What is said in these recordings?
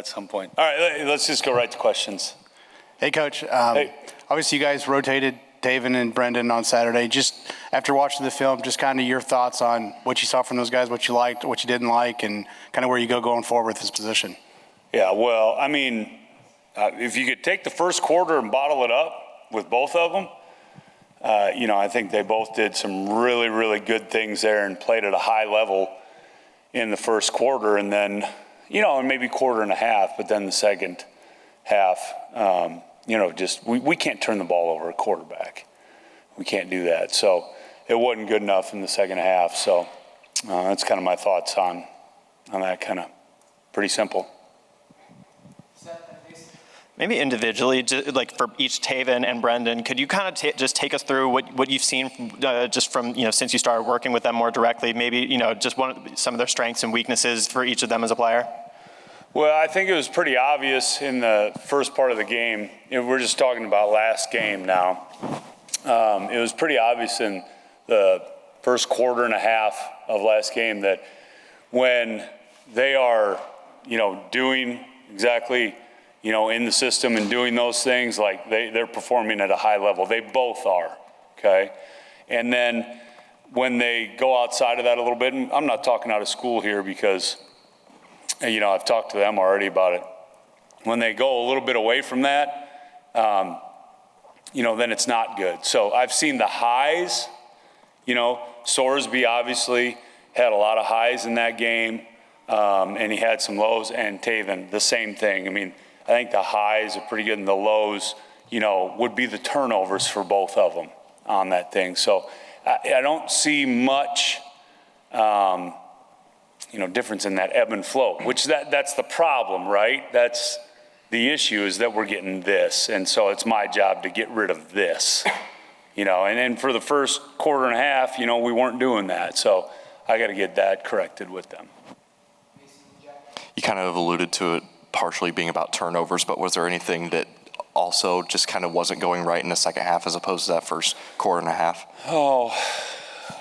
at some point. All right, let's just go right to questions. Hey, Coach. Hey. Obviously, you guys rotated Taven and Brendan on Saturday. Just after watching the film, just kind of your thoughts on what you saw from those guys, what you liked, what you didn't like, and kind of where you go going forward with this position. Yeah, well, I mean, if you could take the first quarter and bottle it up with both of them, I think they both did some really, really good things there and played at a high level in the first quarter, and then, and maybe quarter and a half, but then the second half, we can't turn the ball over a quarterback. We can't do that. So it wasn't good enough in the second half. So that's kind of my thoughts on that, kind of pretty simple. Maybe individually, like for each Taven and Brendan, could you kind of just take us through what you've seen just from, since you started working with them more directly, maybe, just some of their strengths and weaknesses for each of them as a player? Well, I think it was pretty obvious in the first part of the game. We're just talking about last game now. It was pretty obvious in the first quarter and a half of last game that when they are, doing exactly, in the system and doing those things, like they're performing at a high level. They both are, okay? And then when they go outside of that a little bit, and I'm not talking out of school here because, I've talked to them already about it. When they go a little bit away from that, then it's not good. So I've seen the highs, Sorsby obviously had a lot of highs in that game, and he had some lows, and Taven, the same thing. I mean, I think the highs are pretty good, and the lows, would be the turnovers for both of them on that thing. So I don't see much, difference in that ebb and flow, which that's the problem, right? That's the issue, is that we're getting this. And so it's my job to get rid of this, and then for the first quarter and a half, we weren't doing that. So I got to get that corrected with them. You kind of alluded to it partially being about turnovers, but was there anything that also just kind of wasn't going right in the second half as opposed to that first quarter and a half? Oh,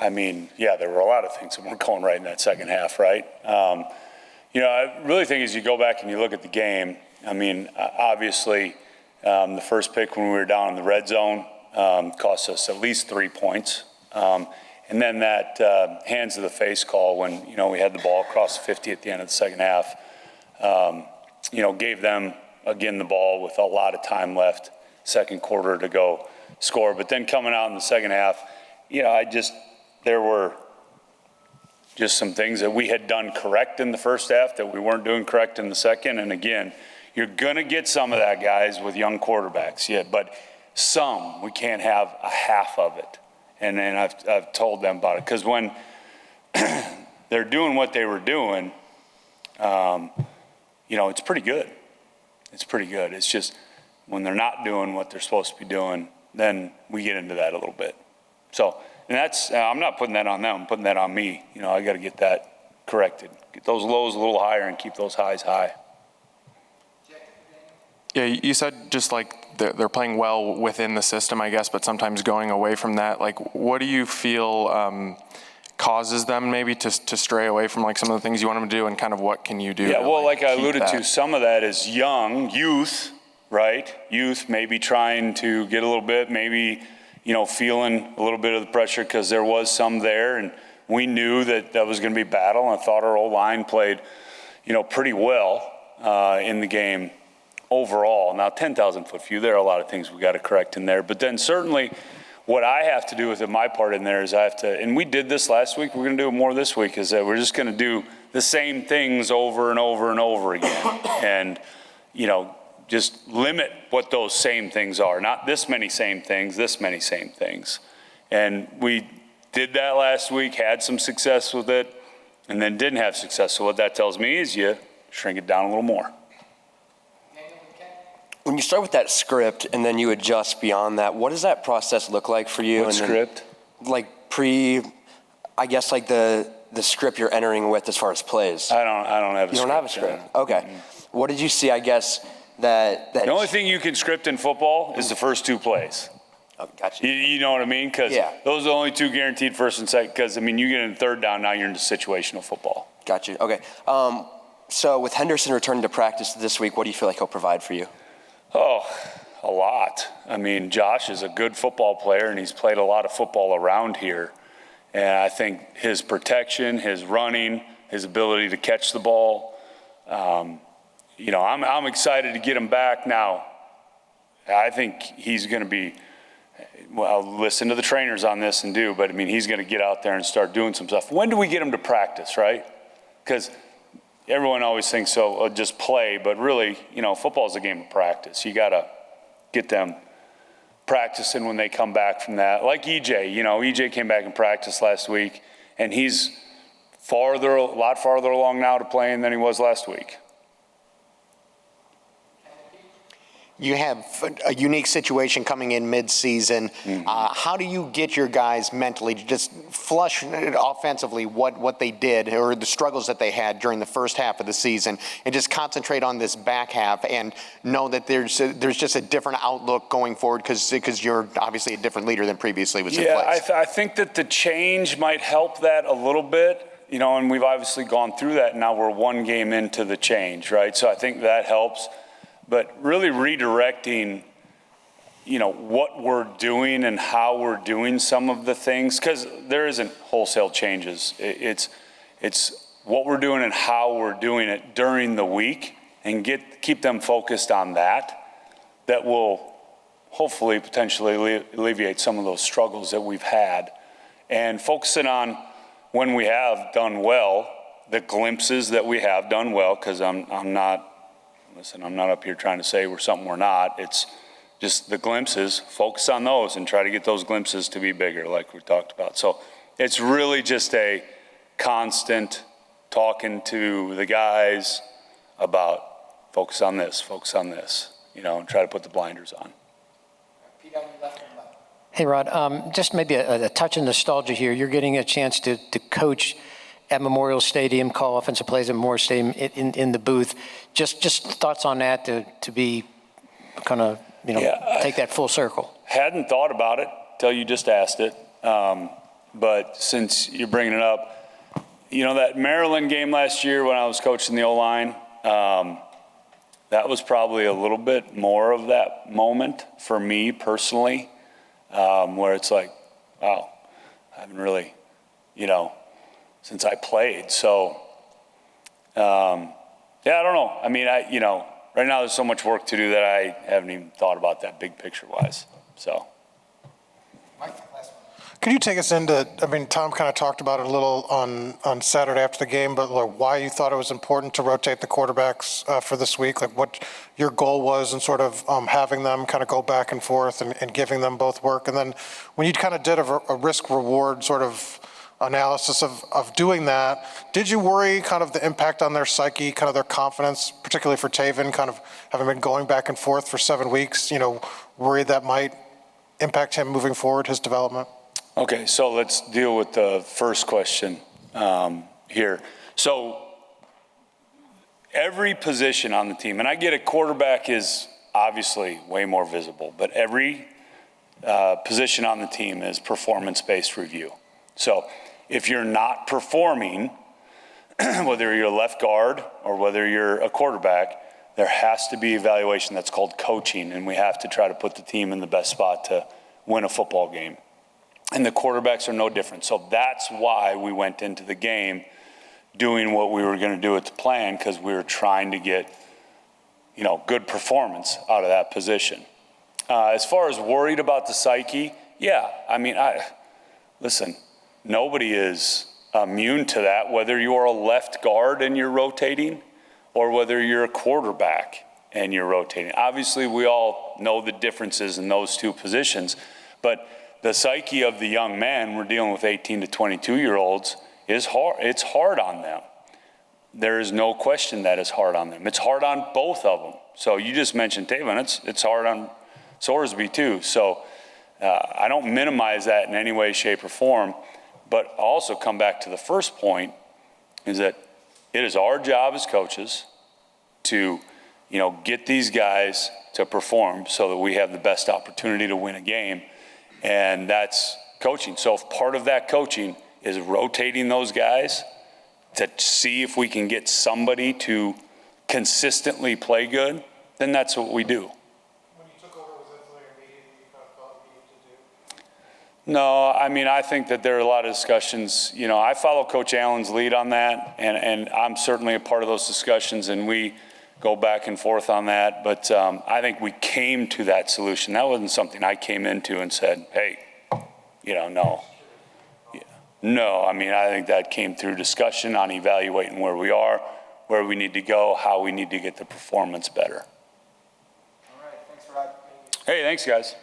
I mean, yeah, there were a lot of things that weren't going right in that second half, right? I really think as you go back and you look at the game, I mean, obviously, the first pick when we were down in the red zone cost us at least 3 points. And then that hands to the face call when, we had the ball across the 50 at the end of the second half, gave them, again, the ball with a lot of time left, second quarter to go score. But then coming out in the second half, there were just some things that we had done correct in the first half that we weren't doing correct in the second. And again, you're going to get some of that, guys, with young quarterbacks, but some, we can't have a half of it. And then I've told them about it, because when they're doing what they were doing, it's pretty good. It's pretty good. It's just when they're not doing what they're supposed to be doing, then we get into that a little bit. So, and that's, I'm not putting that on them, I'm putting that on me. I got to get that corrected. Get those lows a little higher and keep those highs high. Yeah, you said just like they're playing well within the system, I guess, but sometimes going away from that. Like, what do you feel causes them maybe to stray away from like some of the things you want them to do, and kind of what can you do? Yeah, well, like I alluded to, some of that is youth, right? Youth maybe trying to get a little bit, maybe, feeling a little bit of the pressure because there was some there, and we knew that was going to be battle. And I thought our O-line played, pretty well in the game overall. Now, 10,000-foot view, there are a lot of things we got to correct in there. But then certainly what I have to do with my part in there is I have to, and we did this last week, we're going to do it more this week, is that we're just going to do the same things over and over and over again. And, just limit what those same things are. Not this many same things, this many same things. And we did that last week, had some success with it, and then didn't have success. So what that tells me is you shrink it down a little more. When you start with that script and then you adjust beyond that, what does that process look like for you? What script? Like the script you're entering with as far as plays. I don't have a script. You don't have a script? Okay. Mm-hmm. What did you see, I guess, that the only thing you can script in football is the first two plays. Oh, gotcha. You know what I mean? Because those are the only two guaranteed, first and second. Because, you get in third down, now you're into situational football. Gotcha. Okay. So with Henderson returning to practice this week, what do you feel like he'll provide for you? Oh, a lot. I mean, Josh is a good football player, and he's played a lot of football around here. And I think his protection, his running, his ability to catch the ball, I'm excited to get him back now. I think he's going to be, well, I'll listen to the trainers on this and but I mean, he's going to get out there and start doing some stuff. When do we get him to practice, right? Because everyone always thinks just play, but really, football is a game of practice. You got to get them practicing when they come back from that. Like EJ, EJ came back in practice last week, and he's a lot farther along now to playing than he was last week. You have a unique situation coming in mid-season. Mm-hmm. How do you get your guys mentally to just flush offensively what they did or the struggles that they had during the first half of the season and just concentrate on this back half and know that there's just a different outlook going forward because you're obviously a different leader than previously was in place? Yeah, I think that the change might help that a little bit, and we've obviously gone through that. Now we're one game into the change, right? So I think that helps. But really redirecting, what we're doing and how we're doing some of the things, because there isn't wholesale changes. It's what we're doing and how we're doing it during the week, and keep them focused on that will hopefully potentially alleviate some of those struggles that we've had, and focusing on when we have done well, the glimpses that we have done well, because I'm not up here trying to say we're something we're not. It's just the glimpses. Focus on those and try to get those glimpses to be bigger, like we talked about. So it's really just a constant talking to the guys about focus on this, and try to put the blinders on. Hey, Rod, just maybe a touch of nostalgia here. You're getting a chance to coach at Memorial Stadium, call offensive plays at Memorial Stadium in the booth. Just thoughts on that to be kind of, take that full circle. Hadn't thought about it till you just asked it. But since you're bringing it up, that Maryland game last year when I was coaching the O-line, that was probably a little bit more of that moment for me personally, where it's like, wow, I haven't really, since I played. So, I don't know. I mean, right now there's so much work to do that I haven't even thought about that big picture wise. So. Could you take us into, Tom kind of talked about it a little on Saturday after the game, but why you thought it was important to rotate the quarterbacks for this week, like what your goal was and sort of having them kind of go back and forth and giving them both work. And then when you kind of did a risk-reward sort of analysis of doing that, did you worry kind of the impact on their psyche, kind of their confidence, particularly for Taven, kind of having been going back and forth for 7 weeks, worried that might impact him moving forward, his development? Okay, so let's deal with the first question here. So every position on the team, and I get it, quarterback is obviously way more visible, but every position on the team is performance-based review. So if you're not performing, whether you're a left guard or whether you're a quarterback, there has to be evaluation that's called coaching, and we have to try to put the team in the best spot to win a football game. And the quarterbacks are no different. So that's why we went into the game doing what we were going to do at the plan, because we were trying to get, good performance out of that position. As far as worried about the psyche, listen, nobody is immune to that, whether you're a left guard and you're rotating or whether you're a quarterback and you're rotating. Obviously, we all know the differences in those two positions, but the psyche of the young men, we're dealing with 18 to 22-year-olds, is hard. It's hard on them. There is no question that it's hard on them. It's hard on both of them. So you just mentioned Taven. It's hard on Sorsby too. So I don't minimize that in any way, shape, or form, but also come back to the first point is that it is our job as coaches to, get these guys to perform so that we have the best opportunity to win a game. And that's coaching. So if part of that coaching is rotating those guys, to see if we can get somebody to consistently play good, then that's what we do. When you took over, was that something immediate you kind of thought you needed to do? No, I mean, I think that there are a lot of discussions. You know, I follow Coach Allen's lead on that, and I'm certainly a part of those discussions, and we go back and forth on that. But I think we came to that solution. That wasn't something I came into and said, hey, you know, no. Yeah. No, I mean, I think that came through discussion on evaluating where we are, where we need to go, how we need to get the performance better. All right, thanks, Rod. Hey, thanks, guys.